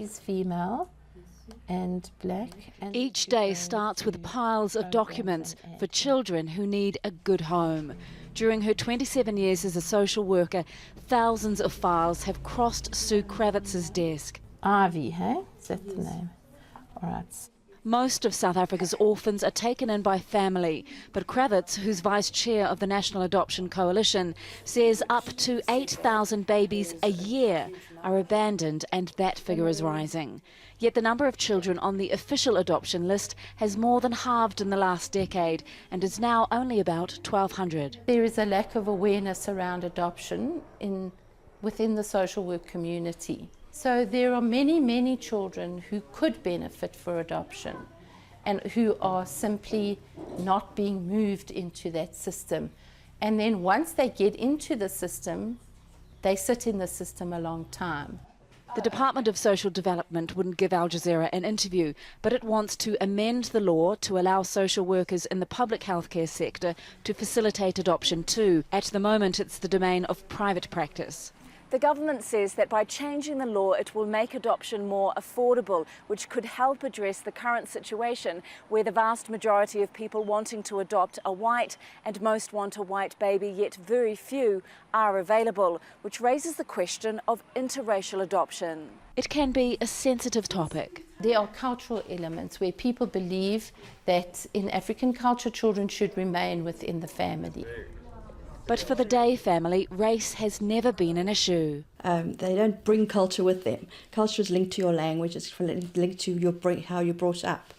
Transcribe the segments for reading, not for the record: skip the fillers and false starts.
He's female and black. And Each day starts with piles of documents for children who need a good home. During her 27 years as a social worker, thousands of files have crossed Sue KRAWITZ's desk. Ivy, hey? Is that the name? All right. Most of South Africa's orphans are taken in by family, but KRAWITZ, who's vice chair of the National Adoption Coalition, says up to 8,000 babies a year are abandoned, and that figure is rising. Yet the number of children on the official adoption list has more than halved in the last decade and is now only about 1,200. There is a lack of awareness around adoption within the social work community. So there are many, many children who could benefit for adoption and who are simply not being moved into that system. And then once they get into the system, they sit in the system a long time. The Department of Social Development wouldn't give Al Jazeera an interview, but it wants to amend the law to allow social workers in the public healthcare sector to facilitate adoption too. At the moment, it's the domain of private practice. The government says that by changing the law, it will make adoption more affordable, which could help address the current situation where the vast majority of people wanting to adopt are white and most want a white baby, yet very few are available, which raises the question of interracial adoption. It can be a sensitive topic. There are cultural elements where people believe that in African culture, children should remain within the family. But for the Day family, race has never been an issue. They don't bring culture with them. Culture is linked to your language, it's linked to how you're brought up.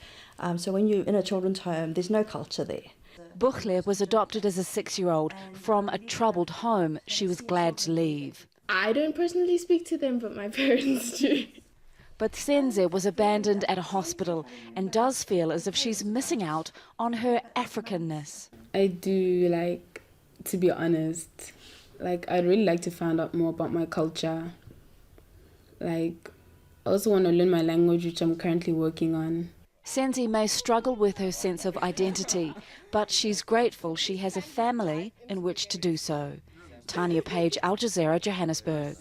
So when you're in a children's home, there's no culture there. Buchle was adopted as a 6-year-old from a troubled home. She was glad to leave. I don't personally speak to them, but my parents do. But SENZE was abandoned at a hospital and does feel as if she's missing out on her Africanness. I do to be honest, I'd really like to find out more about my culture. I also want to learn my language, which I'm currently working on. SENZE may struggle with her sense of identity, but she's grateful she has a family in which to do so. Tania, Al Jazeera, Johannesburg.